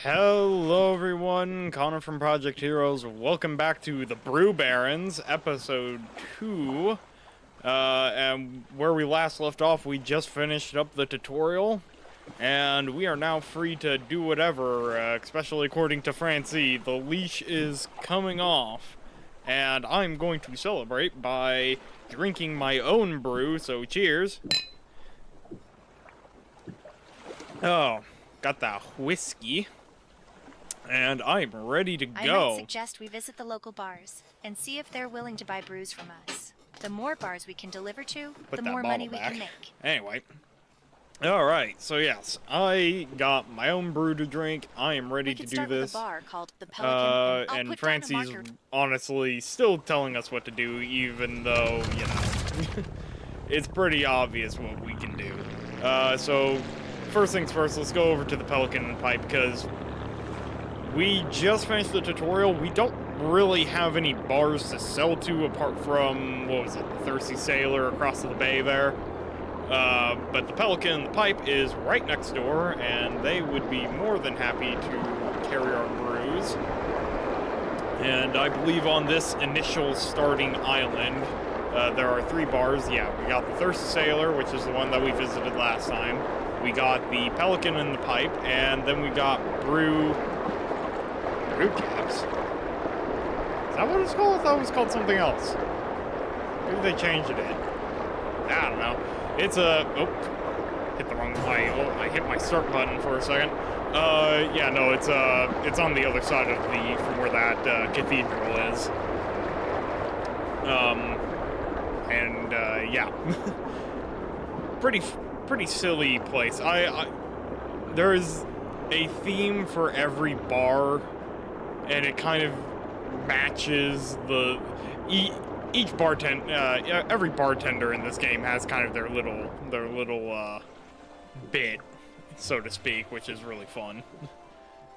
Hello everyone, Connor from Project Heroes. Welcome back to the Brew Barons, episode 2. And where we last left off, we just finished up the tutorial. And we are now free to do whatever, especially according to Francie. The leash is coming off. And I'm going to celebrate by drinking my own brew, so cheers. Oh, got that whiskey. And I'm ready to go. I might suggest we visit the local bars and see if they're willing to buy brews from us. The more bars we can deliver to, the more money we can make. Anyway. Alright, so yes, I got my own brew to drink. I am ready to do this. With a bar called the Pelican, and Francie's honestly still telling us what to do, even though, you know, it's pretty obvious what we can do. So, first things first, let's go over to the Pelican pipe, because we just finished the tutorial. We don't really have any bars to sell to apart from, what was it, Thirsty Sailor across the bay there. But the Pelican and the Pipe is right next door, and they would be more than happy to carry our brews. And I believe on this initial starting island, there are 3 bars. Yeah, we got the Thirsty Sailor, which is the one that we visited last time. We got the Pelican and the Pipe, and then we got Brew Caps? Is that what it's called? I thought it was called something else. Maybe they changed it. I don't know. It's a... Oh. Hit the wrong... I hit my start button for a second. Yeah, no, it's on the other side of from where that, cathedral is. Yeah. Pretty silly place. There's a theme for every bar, and it kind of matches each bartender. Every bartender in this game has kind of their little bit, so to speak, which is really fun.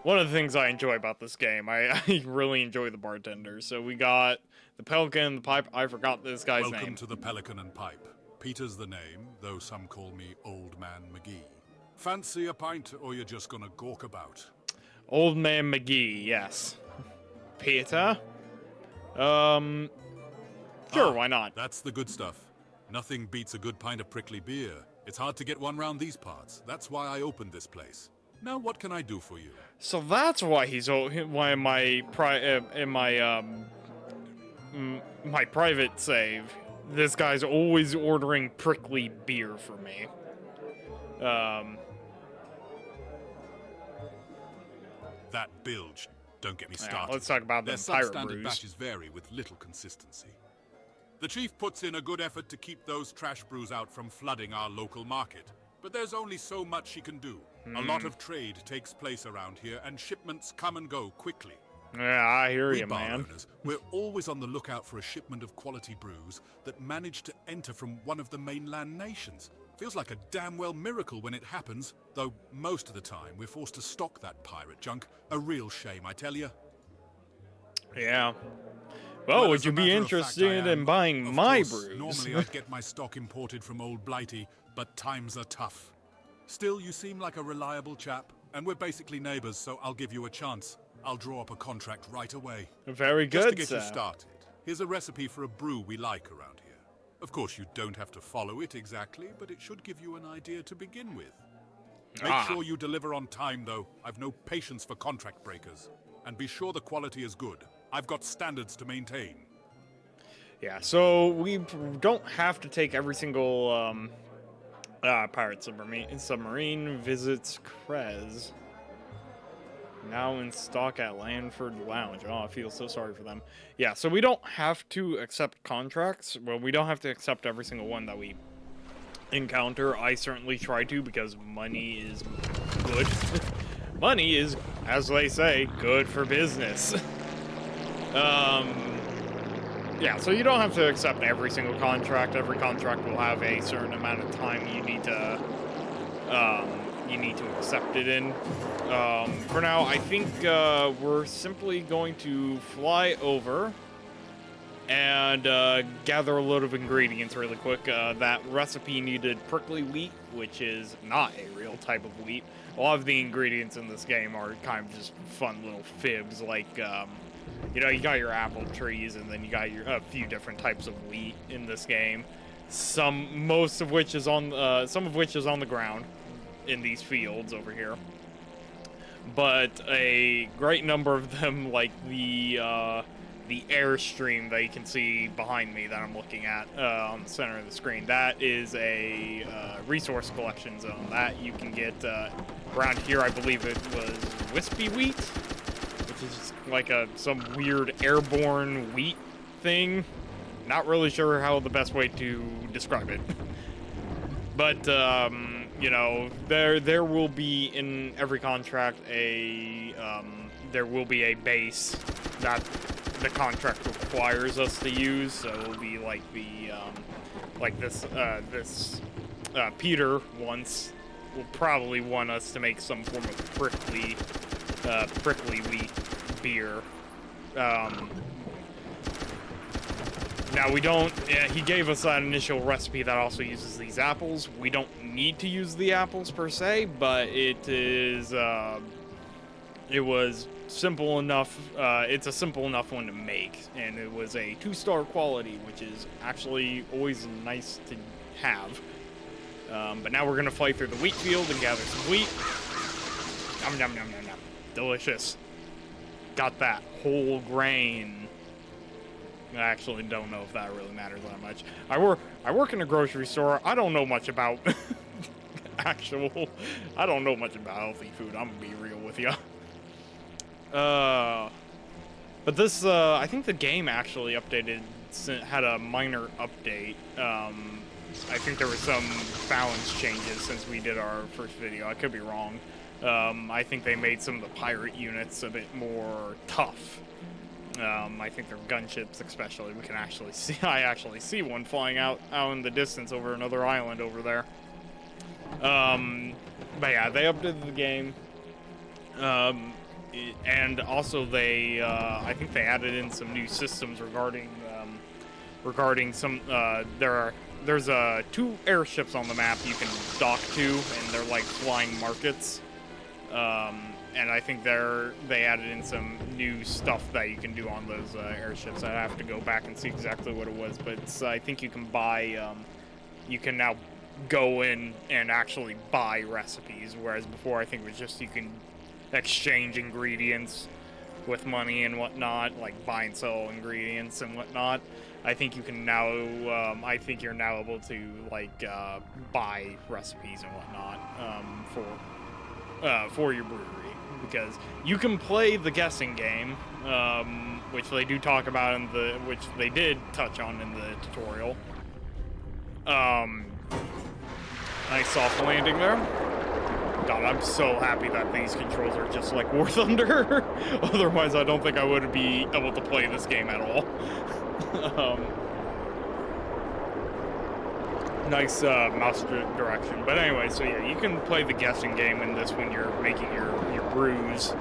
One of the things I enjoy about this game, I really enjoy the bartenders. So we got the Pelican and the Pipe. I forgot this guy's name. Welcome to the Pelican and Pipe. Peter's the name, though some call me Old Man McGee. Fancy a pint, or you're just gonna gawk about? Old Man McGee, yes. Peter? Sure, why not? That's the good stuff. Nothing beats a good pint of prickly beer. It's hard to get one round these parts. That's why I opened this place. Now what can I do for you? So that's why why my private save, this guy's always ordering prickly beer for me. That bilge. Don't get me started. Yeah, let's talk about the pirate substandard brews. batches vary with little consistency. The chief puts in a good effort to keep those trash brews out from flooding our local market. But there's only so much he can do. A lot of trade takes place around here, and shipments come and go quickly. Yeah, I hear you, Bar man. Owners, we're always on the lookout for a shipment of quality brews that manage to enter from one of the mainland nations. Feels like a damn well miracle when it happens, though most of the time we're forced to stock that pirate junk. A real shame, I tell you. Yeah. Well, would you be interested in buying my brews? Normally I'd get my stock imported from Old Blighty, but times are tough. Still, you seem like a reliable chap, and we're basically neighbors, so I'll give you a chance. I'll draw up a contract right away. Very good, Just to get sir. you started, here's a recipe for a brew we like around here. Of course, you don't have to follow it exactly, but it should give you an idea to begin with. Make sure you deliver on time, though. I've no patience for contract breakers. And be sure the quality is good. I've got standards to maintain. Yeah, so we don't have to take every single pirate submarine visits Krez. Now in stock at Lanford Lounge. Oh, I feel so sorry for them. Yeah, so we don't have to accept contracts. Well, we don't have to accept every single one that we encounter. I certainly try to, because money is good. Money is, as they say, good for business. Yeah, so you don't have to accept every single contract. Every contract will have a certain amount of time you need to accept it in. For now, I think we're simply going to fly over and gather a load of ingredients really quick. That recipe needed prickly wheat, which is not a real type of wheat. A lot of the ingredients in this game are kind of just fun little fibs, like, you know, you got your apple trees, and then you got a few different types of wheat in this game. Most of which is on, some of which is on the ground in these fields over here. But a great number of them, like the airstream that you can see behind me that I'm looking at on the center of the screen, that is a resource collection zone that you can get around here. I believe it was wispy wheat, which is just like some weird airborne wheat thing. Not really sure how the best way to describe it. But you know, there will be in every contract there will be a base that the contract requires us to use. So it'll be like this Peter will probably want us to make some form of prickly wheat beer. Now we don't, he gave us that initial recipe that also uses these apples. We don't need to use the apples per se, but it was simple enough, it's a simple enough one to make, and it was a 2-star quality, which is actually always nice to have. But now we're gonna fly through the wheat field and gather some wheat. Yum, yum, yum, yum, yum. Delicious. Got that whole grain. I actually don't know if that really matters that much. I work in a grocery store. I don't know much about I don't know much about healthy food. I'm gonna be real with you. But this, I think the game actually had a minor update. I think there were some balance changes since we did our first video. I could be wrong. I think they made some of the pirate units a bit more tough. I think their gunships especially, we can actually see, I actually see one flying out in the distance over another island over there. But yeah, they updated the game. And also they, I think they added in some new systems regarding some, there's 2 airships on the map you can dock to, and they're like flying markets. And I think they added in some new stuff that you can do on those airships. I have to go back and see exactly what it was, but I think you can buy, you can now go in and actually buy recipes, whereas before I think it was just you can exchange ingredients with money and whatnot, like buy and sell ingredients and whatnot. I think you can now, I think you're now able to, like, buy recipes and whatnot for your brewery. Because you can play the guessing game, which they do talk about which they did touch on in the tutorial. Nice soft landing there. God, I'm so happy that these controls are just like War Thunder. Otherwise, I don't think I would be able to play this game at all. Nice mouse direction. But anyway, so yeah, you can play the guessing game in this when you're making your brews.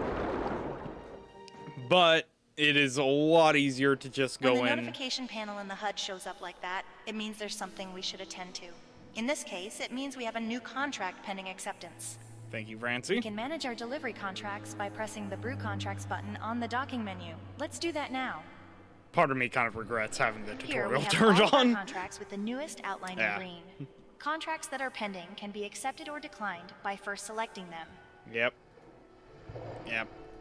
But it is a lot easier to just go in. When the notification panel in the HUD shows up like that, it means there's something we should attend to. In this case, it means we have a new contract pending acceptance. Thank you, Francie. We can manage our delivery contracts by pressing the Brew Contracts button on the docking menu. Let's do that now. Part of me kind of regrets having the Here tutorial we have turned all of on. our contracts with the newest outline in green. Contracts that are pending can be accepted or declined by first selecting them. Yep.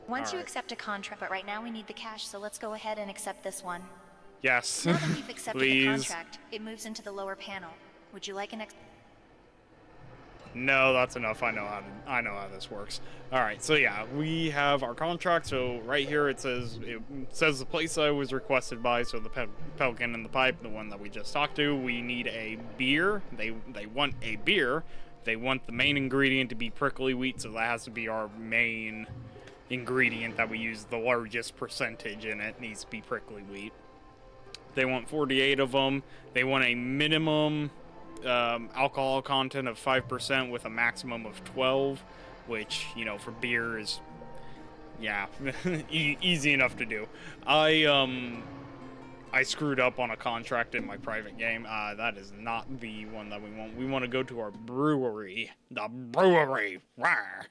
Once you accept a contract, but right now we need the cash, so let's go ahead and accept this one. Yes. Now that we've accepted Please. the contract, it moves into the lower panel. Would you like an No, that's enough. I know how this works. All right, so yeah, we have our contract. So right here it says the place I was requested by. So the Pelican and the Pipe, the one that we just talked to. We need a beer. They want a beer. They want the main ingredient to be prickly wheat. So that has to be our main ingredient that we use. The largest percentage in it needs to be prickly wheat. They want 48 of them. They want a minimum alcohol content of 5% with a maximum of 12, which, you know, for beer is, yeah, easy enough to do. I screwed up on a contract in my private game. That is not the one that we want. We want to go to our brewery. The brewery. Rawr.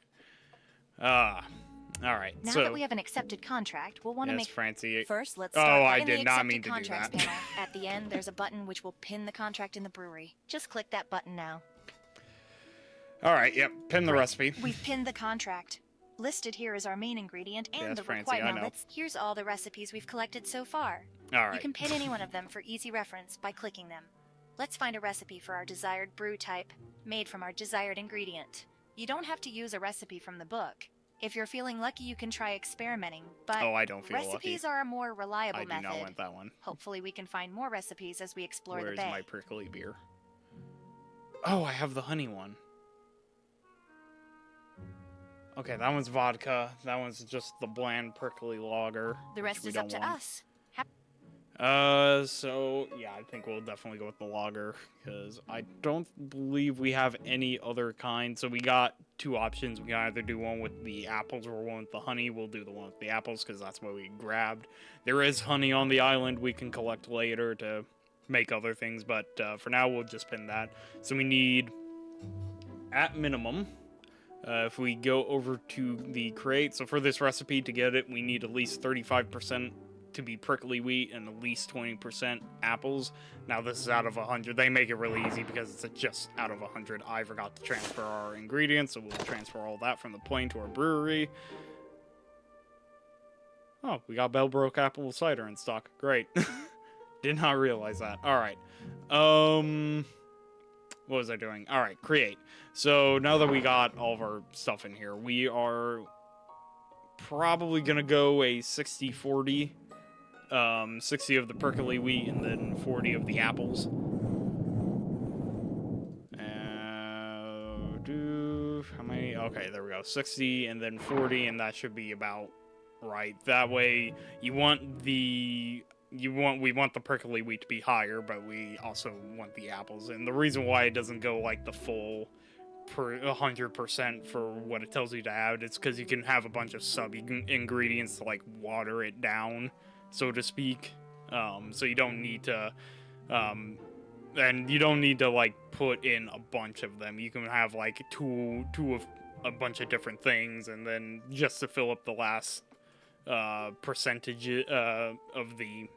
All right. Now that we have an accepted contract, we'll want to make... Francie. First, let's start I in did the not accepted mean to do contracts that. panel. At the end, there's a button which will pin the contract in the brewery. Just click that button now. All right, yep. Pin the recipe. We've pinned the contract. Listed here is our main ingredient and the Francie, required. I know. Here's all the recipes we've collected so far. All right. You can pin any one of them for easy reference by clicking them. Let's find a recipe for our desired brew type, made from our desired ingredient. You don't have to use a recipe from the book. If you're feeling lucky, you can try experimenting, but I don't feel recipes lucky. are a more reliable method. I do not want that one. Hopefully we can find more recipes as we explore Where's the bay. my prickly beer? Oh, I have the honey one. Okay, that one's vodka. That one's just the bland prickly lager. The rest is up to us. So, yeah, I think we'll definitely go with the lager, because I don't believe we have any other kind. So we got two options. We can either do one with the apples or one with the honey. We'll do the one with the apples, because that's what we grabbed. There is honey on the island we can collect later to make other things, but for now, we'll just pin that. So we need, at minimum, if we go over to the crate, so for this recipe, to get it, we need at least 35% to be prickly wheat and at least 20% apples. Now this is out of 100. They make it really easy because it's just out of 100. I forgot to transfer our ingredients, so we'll transfer all that from the plane to our brewery. Oh, we got Bellbrook apple cider in stock. Great. Did not realize that. All right. What was I doing? All right, create. So now that we got all of our stuff in here, we are probably gonna go a 60-40. 60 of the prickly wheat and then 40 of the apples. How many? Okay, there we go. 60 and then 40, and that should be about right. That way, we want the prickly wheat to be higher, but we also want the apples. And the reason why it doesn't go like the full 100% for what it tells you to add, it's because you can have a bunch of sub ingredients to like water it down, so to speak. So you don't need to, and you don't need to like put in a bunch of them. You can have like two of a bunch of different things, and then just to fill up the last percentage of the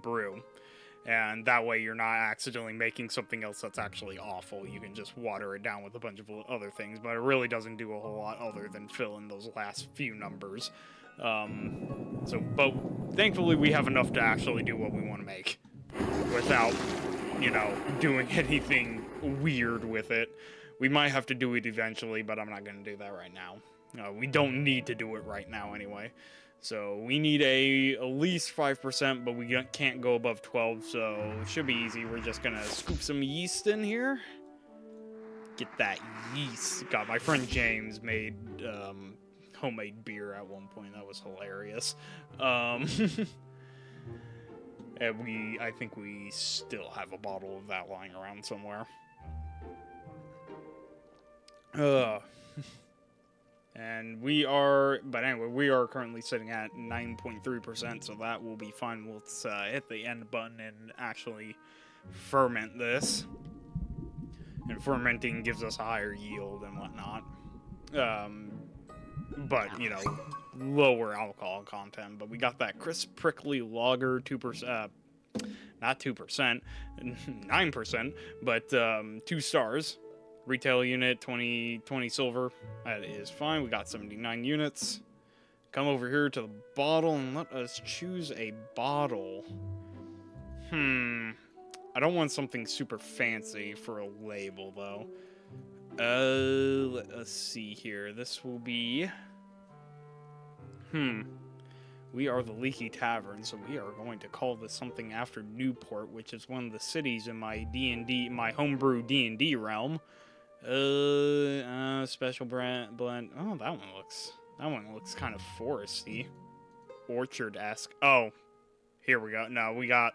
brew. And that way you're not accidentally making something else that's actually awful. You can just water it down with a bunch of other things, but it really doesn't do a whole lot other than fill in those last few numbers. But thankfully we have enough to actually do what we want to make without, doing anything weird with it. We might have to do it eventually, but I'm not going to do that right now. We don't need to do it right now anyway. So we need at least 5%, but we can't go above 12, so it should be easy. We're just going to scoop some yeast in here. Get that yeast. God, my friend James made homemade beer at one point. That was hilarious. And I think we still have a bottle of that lying around somewhere. And we are currently sitting at 9.3%, so that will be fine. Let's hit the end button and actually ferment this. And fermenting gives us a higher yield and whatnot. But, lower alcohol content. But we got that crisp, prickly lager, 2%, not 2%, 9%, but 2 stars. Retail unit, 20 silver. That is fine. We got 79 units. Come over here to the bottle and let us choose a bottle. I don't want something super fancy for a label, though. Let us see here. This will be... We are the Leaky Tavern, so we are going to call this something after Newport, which is one of the cities in my my homebrew D&D realm. Special blend. Oh, that one looks kind of foresty, orchard-esque. Oh, here we go. No, we got.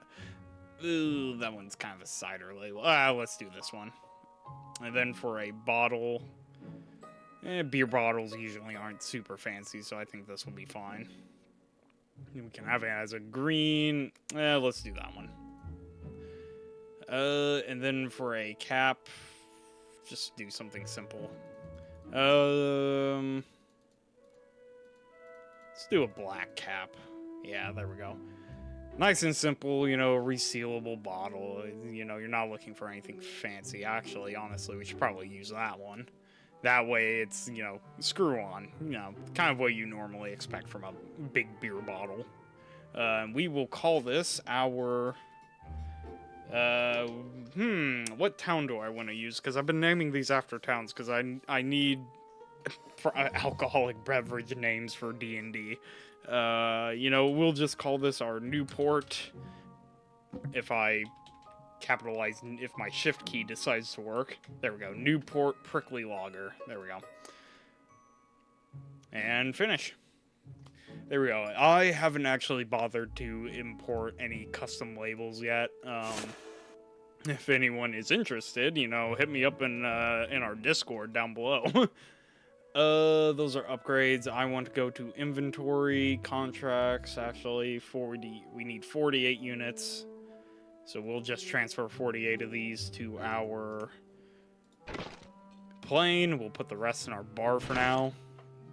That one's kind of a cider label. Let's do this one. And then for a bottle, beer bottles usually aren't super fancy, so I think this will be fine. We can have it as a green. Let's do that one. And then for a cap, just do something simple. Let's do a black cap. Yeah, there we go. Nice and simple, you know, resealable bottle. You know, you're not looking for anything fancy. Actually, honestly, we should probably use that one. That way it's, you know, screw on. You know, kind of what you normally expect from a big beer bottle. We will call this our... what town do I want to use? Because I've been naming these after towns, because I need alcoholic beverage names for D&D. You know, we'll just call this our Newport. If I capitalize, if my shift key decides to work. There we go. Newport Prickly Lager. There we go. And finish. There we go. I haven't actually bothered to import any custom labels yet. If anyone is interested, you know, hit me up in our Discord down below. Those are upgrades. I want to go to inventory, contracts, actually, 40. We need 48 units. So we'll just transfer 48 of these to our plane. We'll put the rest in our bar for now.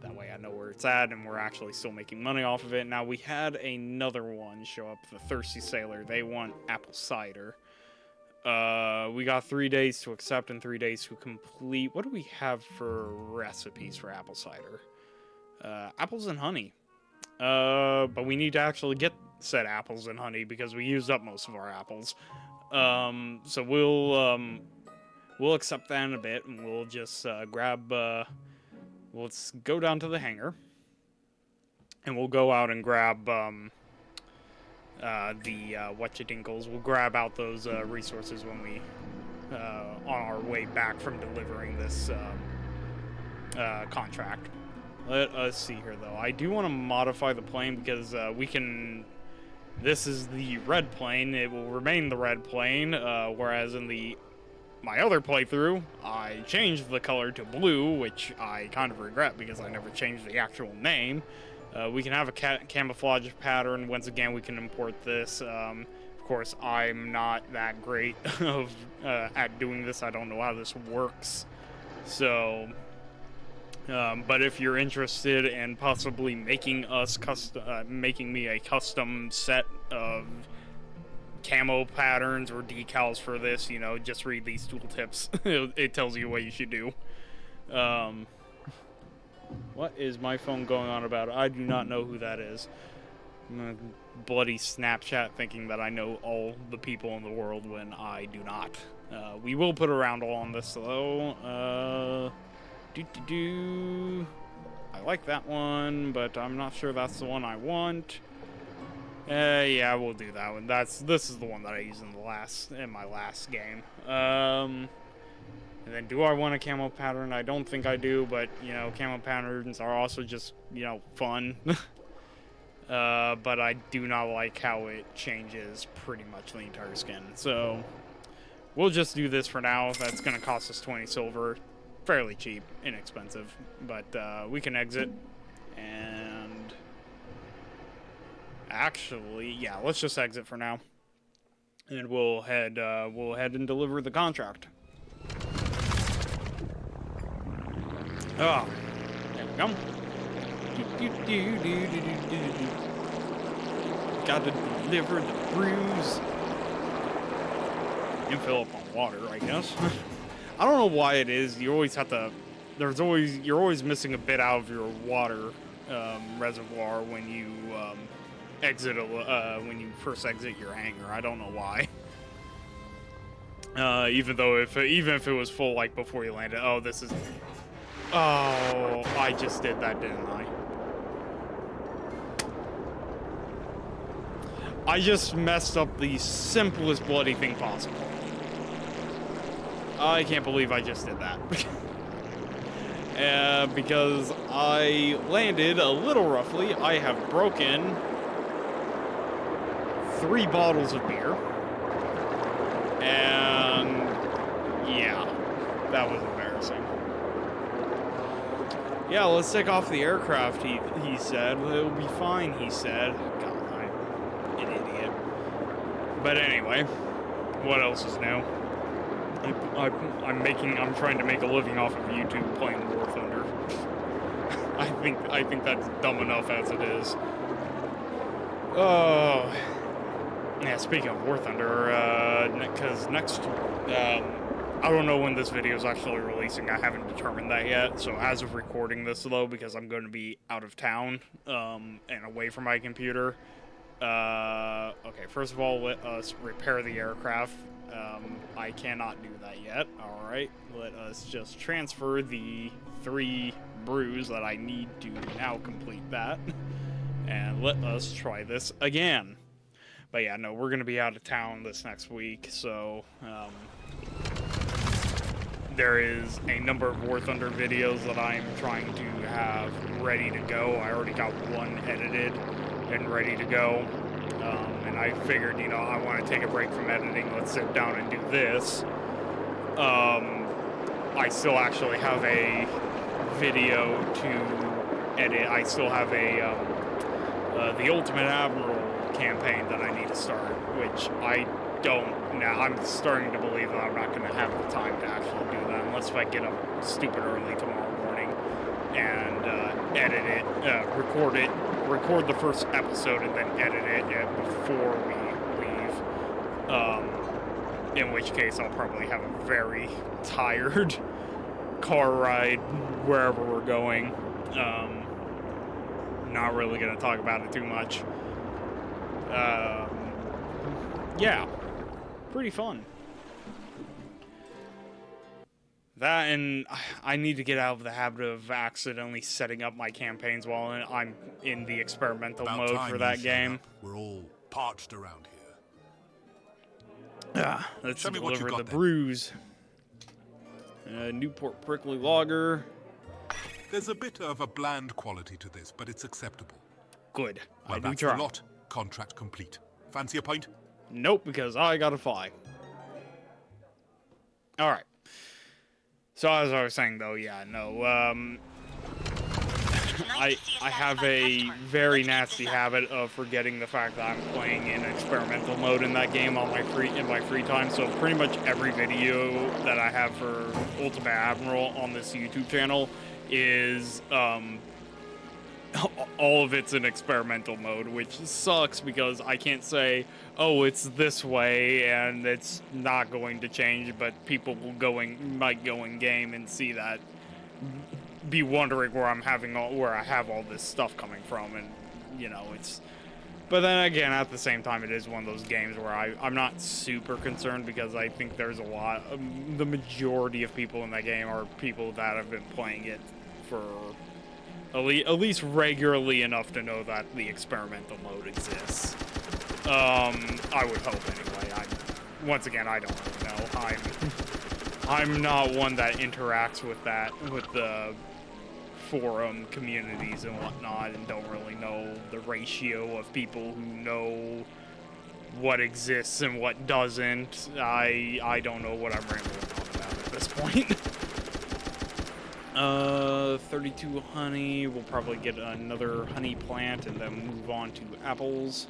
That way I know where it's at, and we're actually still making money off of it. Now, we had another one show up, the Thirsty Sailor. They want apple cider. We got 3 days to accept and 3 days to complete. What do we have for recipes for apple cider? Apples and honey. But we need to actually get said apples and honey because we used up most of our apples. So we'll accept that in a bit, and we'll just grab... let's go down to the hangar, and we'll go out and grab whatchadinkles. We'll grab out those resources when we on our way back from delivering this contract. Let us see here, though. I do want to modify the plane because we can... This is the red plane. It will remain the red plane, whereas in my other playthrough, I changed the color to blue, which I kind of regret because I never changed the actual name. We can have a camouflage pattern. Once again, we can import this. Of course, I'm not that great at doing this. I don't know how this works. So, but if you're interested in possibly making me a custom set of camo patterns or decals for this, you know, just read these tooltips. It tells you what you should do. What is my phone going on about? I do not know who that is. I'm gonna bloody Snapchat thinking that I know all the people in the world when I do not. We will put a roundel on this though. I like that one, but I'm not sure that's the one I want. Yeah, we'll do that one. This is the one that I used in my last game. And then, do I want a camo pattern? I don't think I do, but you know, camo patterns are also just, you know, fun. But I do not like how it changes pretty much the entire skin. So we'll just do this for now. That's gonna cost us 20 silver. Fairly cheap, inexpensive, but we can exit. And actually, yeah, let's just exit for now, and we'll head and deliver the contract. Oh, there we go. Gotta deliver the brews and fill up on water, I guess. I don't know why it is. You always have to. You're always missing a bit out of your water reservoir when you when you first exit your hangar. I don't know why. Even if it was full like before you landed. Oh, this is. Oh, I just did that, didn't I? I just messed up the simplest bloody thing possible. I can't believe I just did that. Because I landed a little roughly. I have broken 3 bottles of beer. And yeah, that was embarrassing. Yeah, let's take off the aircraft, he said. It'll be fine, he said. God, I'm an idiot. But anyway, what else is new? I'm trying to make a living off of YouTube playing War Thunder. I think that's dumb enough as it is. Oh, yeah. Speaking of War Thunder, because next, I don't know when this video is actually releasing. I haven't determined that yet. So as of recording this, though, because I'm going to be out of town, and away from my computer. Okay. First of all, let us repair the aircraft. I cannot do that yet. All right. Let us just transfer the 3 brews that I need to now complete that. And let us try this again. But yeah, no, we're going to be out of town this next week, so there is a number of War Thunder videos that I'm trying to have ready to go. I already got one edited and ready to go. And I figured, you know, I want to take a break from editing. Let's sit down and do this. I still actually have a video to edit. I still have a the Ultimate Admiral campaign that I need to start, which I don't now. I'm starting to believe that I'm not going to have the time to actually do that unless if I get up stupid early tomorrow morning and edit it, record the first episode and then edit it before we leave. In which case I'll probably have a very tired car ride wherever we're going. Not really going to talk about it too much. Yeah, pretty fun. That, and I need to get out of the habit of accidentally setting up my campaigns while I'm in the experimental mode for that game. We're all parched around here. Let's Show me what you deliver got the then. brews. Newport Prickly Lager. There's a bit of a bland quality to this, but it's acceptable. Good. Well, I do that's try. the lot. Contract complete. Fancy a pint? Nope, because I gotta fly. Alright. So as I was saying though, yeah, no, I have a very nasty habit of forgetting the fact that I'm playing in experimental mode in that game on my free time. So pretty much every video that I have for Ultimate Admiral on this YouTube channel is all of it's in experimental mode, which sucks because I can't say, oh, it's this way and it's not going to change, but people might go in game and see that, be wondering where I have all this stuff coming from, and you know, it's. But then again, at the same time, it is one of those games where I'm not super concerned because I think there's a lot. The majority of people in that game are people that have been playing it for at least regularly enough to know that the experimental mode exists. I would hope anyway. Once again, I don't really know. I'm not one that interacts with the forum communities and whatnot, and don't really know the ratio of people who know what exists and what doesn't. I don't know what I'm rambling on about at this point. 32 honey. We'll probably get another honey plant and then move on to apples.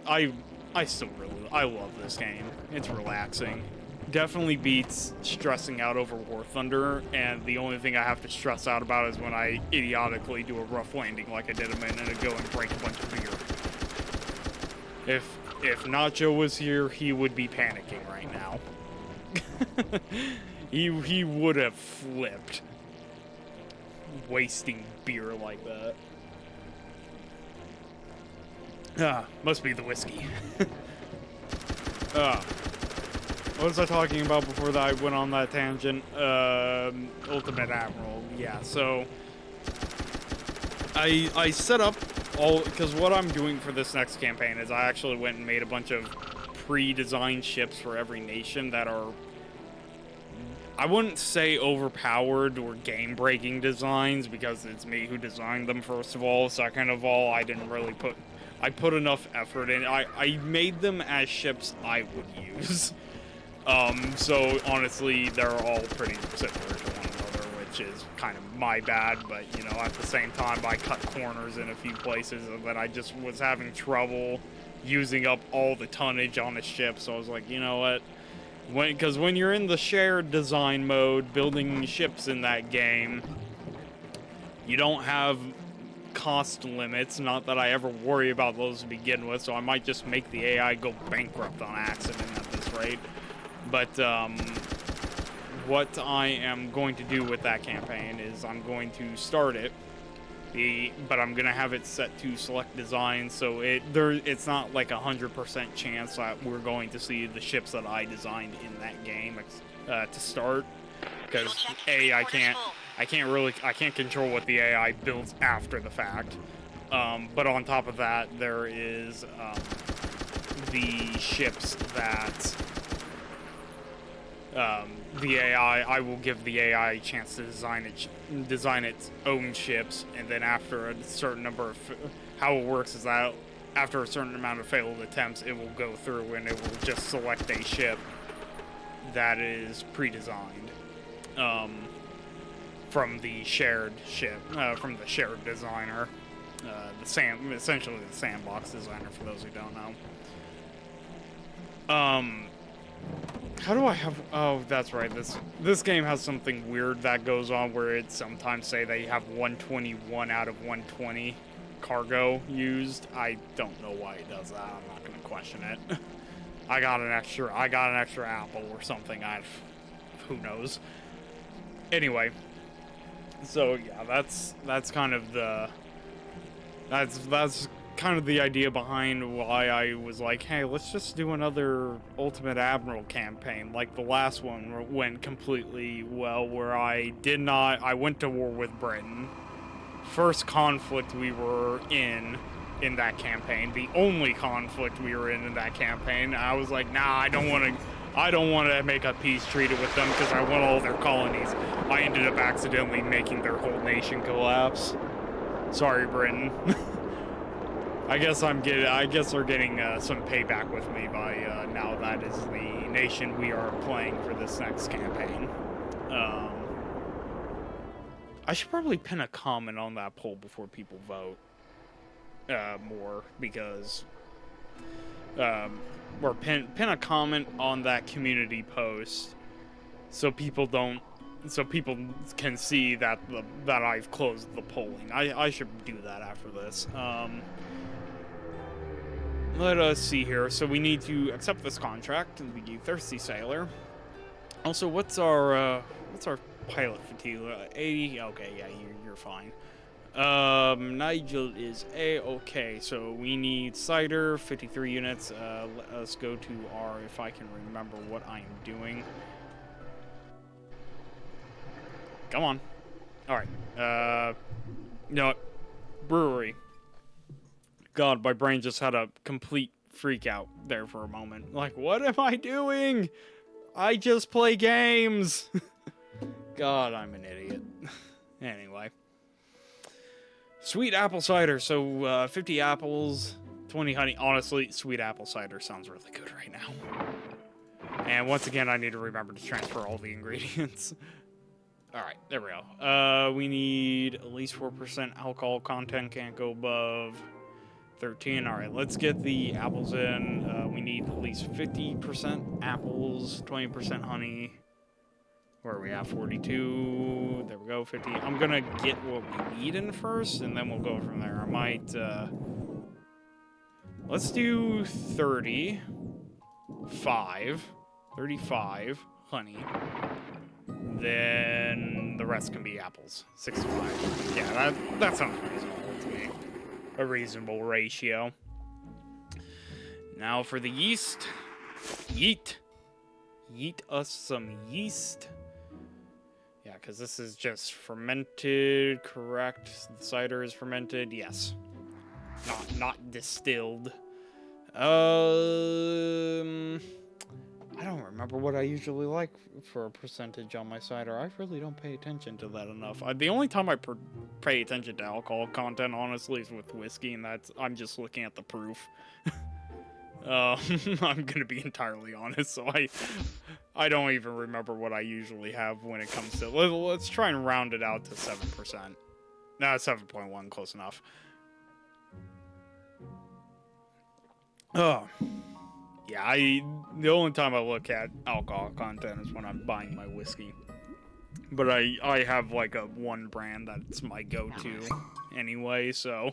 I love this game. It's relaxing. Definitely beats stressing out over War Thunder, and the only thing I have to stress out about is when I idiotically do a rough landing like I did a minute ago and break a bunch of beer. If Nacho was here, he would be panicking right now. He would have flipped. Wasting beer like that. Must be the whiskey. What was I talking about before that I went on that tangent? Ultimate Admiral. Yeah, so I set up all, because what I'm doing for this next campaign is I actually went and made a bunch of pre-designed ships for every nation that are, I wouldn't say overpowered or game-breaking designs, because it's me who designed them, first of all. Second of all, I put enough effort in. I made them as ships I would use. So honestly, they're all pretty similar to one another, which is kind of my bad, but, you know, at the same time, I cut corners in a few places, and then I just was having trouble using up all the tonnage on a ship, so I was like, you know what? Because when you're in the shared design mode, building ships in that game, you don't have cost limits. Not that I ever worry about those to begin with, so I might just make the AI go bankrupt on accident at this rate. But what I am going to do with that campaign is I'm going to start it, but I'm gonna have it set to select design, so it's not like 100% chance that we're going to see the ships that I designed in that game to start, because I can't control what the AI builds after the fact. But on top of that, there is the ships that the AI, I will give the AI a chance to design its own ships, and then after a certain number of, how it works is that after a certain amount of failed attempts, it will go through and it will just select a ship that is pre-designed from the shared ship, from the shared designer, essentially the sandbox designer, for those who don't know. How do I have... Oh, that's right. This game has something weird that goes on where it sometimes say they have 121 out of 120 cargo used. I don't know why it does that. I'm not going to question it. I got an extra apple or something. Who knows? Anyway. So, yeah, that's kind of the... That's kind of the idea behind why I was like, hey, let's just do another Ultimate Admiral campaign. Like the last one went completely well, where I went to war with Britain. First conflict we were in that campaign. The only conflict we were in that campaign. I was like, nah, I don't want to make a peace treaty with them because I want all their colonies. I ended up accidentally making their whole nation collapse. Sorry, Britain. I guess they're getting some payback with me by now that is the nation we are playing for this next campaign. I should probably pin a comment on that poll before people vote more, because or pin a comment on that community post so people can see that I've closed the polling. I should do that after this. Let us see here. So we need to accept this contract and be thirsty sailor. Also, what's our pilot fatigue? 80. Okay, yeah, you're fine. Nigel is okay. So we need cider, 53 units. Let us go to our, if I can remember what I am doing. Come on. All right. You know what? Brewery. God, my brain just had a complete freak out there for a moment. Like, what am I doing? I just play games. God, I'm an idiot. Anyway. Sweet apple cider. So, 50 apples, 20 honey. Honestly, sweet apple cider sounds really good right now. And once again, I need to remember to transfer all the ingredients. Alright, there we go. We need at least 4% alcohol content. Can't go above 13. Alright, let's get the apples in. We need at least 50% apples, 20% honey. Where are we at? 42. There we go, 50. I'm gonna get what we need in first, and then we'll go from there. I might, let's do 35 honey. Then the rest can be apples. 65. Yeah, that sounds reasonable to me. A reasonable ratio. Now for the yeast. Yeet. Yeet us some yeast. Yeah, because this is just fermented, correct? The cider is fermented, yes. Not distilled. I don't remember what I usually like for a percentage on my cider. I really don't pay attention to that enough. The only time I pay attention to alcohol content, honestly, is with whiskey, and I'm just looking at the proof. I'm gonna be entirely honest, so I don't even remember what I usually have when it comes to... Let's try and round it out to 7%. No, 7.1, close enough. Oh. Yeah, the only time I look at alcohol content is when I'm buying my whiskey. But I have like a one brand that's my go-to anyway, so...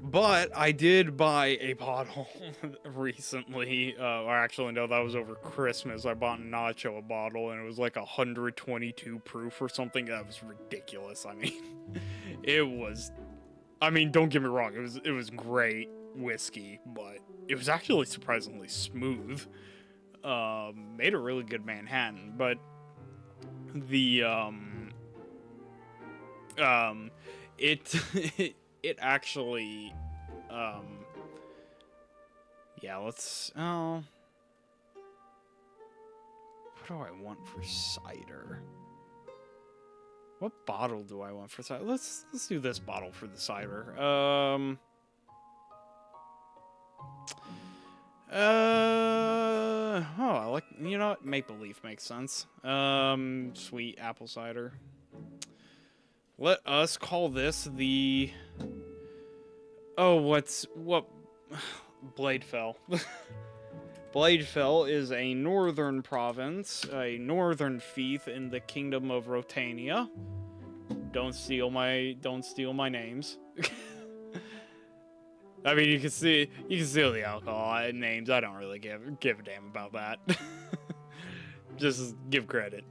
But I did buy a bottle recently, or actually no, that was over Christmas. I bought Nacho a bottle, and it was like 122 proof or something. That was ridiculous. I mean, it was, I mean, don't get me wrong, it was great whiskey, but it was actually surprisingly smooth. Made a really good Manhattan, but the, it actually, yeah, let's, what do I want for cider? What bottle do I want for cider? Let's do this bottle for the cider. Oh, I like, you know what? Maple Leaf makes sense. Sweet apple cider. Let us call this the... Oh, what? Bladefell. Bladefell is a northern province, a northern fief in the kingdom of Rotania. Don't steal my names. I mean, you can steal the alcohol names. I don't really give a damn about that. Just give credit.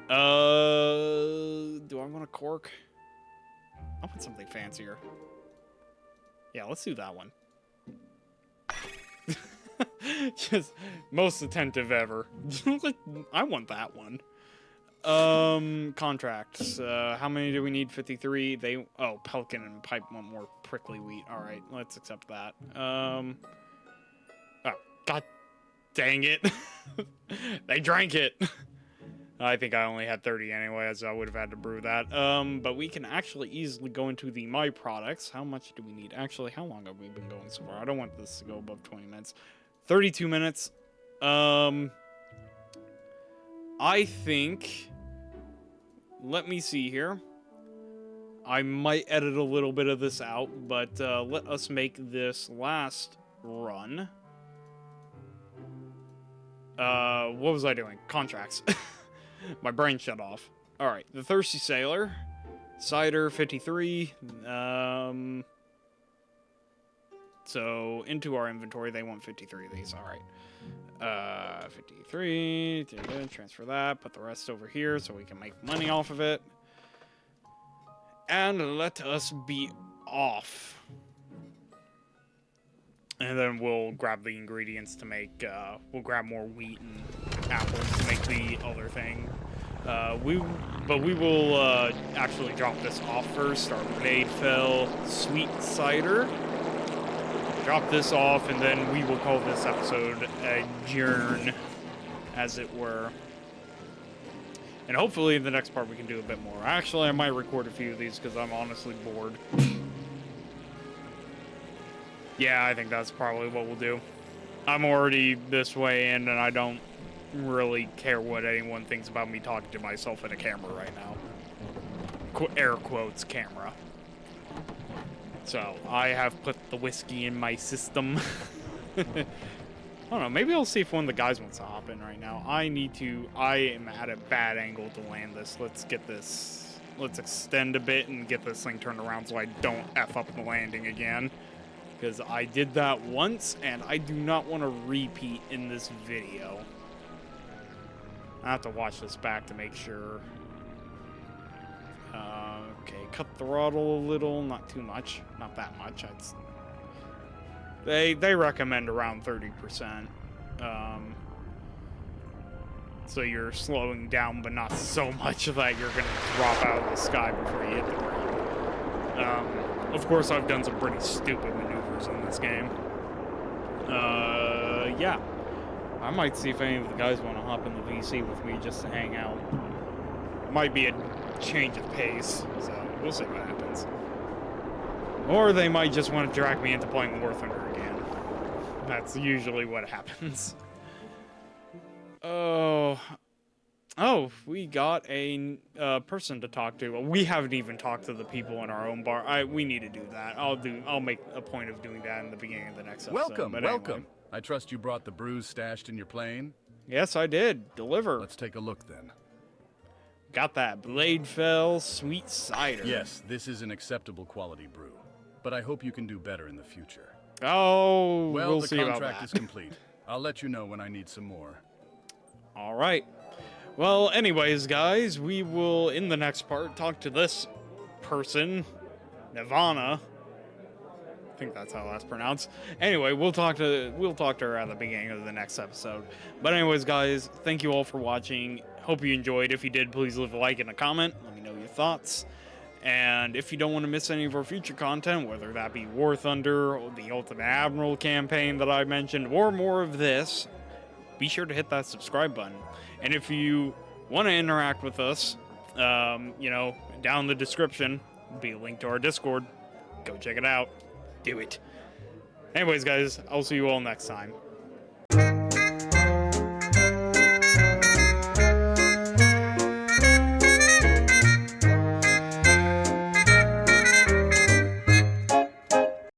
Do I want a cork? I want something fancier. Yeah, let's do that one. Just most attentive ever. I want that one. Contracts. How many do we need? 53. Oh, Pelican and Pipe want more prickly wheat. All right, let's accept that. Oh, god dang it. They drank it. I think I only had 30 anyway, as I would have had to brew that. But we can actually easily go into the My Products. How much do we need? Actually, how long have we been going so far? I don't want this to go above 20 minutes. 32 minutes. I think... Let me see here. I might edit a little bit of this out, but let us make this last run. What was I doing? Contracts. My brain shut off. Alright, the Thirsty Sailor. Cider, 53. So, into our inventory, they want 53 of these. Alright. 53. Transfer that. Put the rest over here so we can make money off of it. And let us be off. And then we'll grab the ingredients to make, we'll grab more wheat and apples to make the other thing. We will, actually drop this off first, our Bladefell Sweet Cider. Drop this off, and then we will call this episode adjourn, as it were. And hopefully in the next part we can do a bit more. Actually, I might record a few of these, because I'm honestly bored. Yeah, I think that's probably what we'll do. I'm already this way in, and I don't really care what anyone thinks about me talking to myself in a camera right now. Air quotes camera. So, I have put the whiskey in my system. I don't know, maybe I'll see if one of the guys wants to hop in right now. I am at a bad angle to land this. Let's extend a bit and get this thing turned around so I don't F up the landing again. Because I did that once, and I do not want to repeat in this video. I have to watch this back to make sure. Okay, cut the throttle a little, not too much, not that much. They recommend around 30%. So you're slowing down, but not so much that you're gonna drop out of the sky before you hit the ground. Of course, I've done some pretty stupid maneuvers in this game. Yeah. I might see if any of the guys want to hop in the VC with me just to hang out. Might be a change of pace, so we'll see what happens. Or they might just want to drag me into playing War Thunder again. That's usually what happens. Oh, we got a person to talk to. We haven't even talked to the people in our own bar. We need to do that. I'll make a point of doing that in the beginning of the next episode. Welcome, But welcome. Anyway. I trust you brought the brews stashed in your plane? Yes, I did. Deliver. Let's take a look then. Got that Blade Fell sweet cider. Yes, this is an acceptable quality brew, but I hope you can do better in the future. Oh, Well, we'll the see about contract that. is complete. I'll let you know when I need some more. All right. Well, anyways, guys, we will, in the next part, talk to this person, Nirvana. I think that's how that's pronounced. Anyway, we'll talk to her at the beginning of the next episode. But anyways, guys, thank you all for watching. Hope you enjoyed. If you did, please leave a like and a comment. Let me know your thoughts. And if you don't want to miss any of our future content, whether that be War Thunder, or the Ultimate Admiral campaign that I mentioned, or more of this, be sure to hit that subscribe button. And if you want to interact with us, down in the description will be a link to our Discord. Go check it out. Do it. Anyways, guys, I'll see you all next time.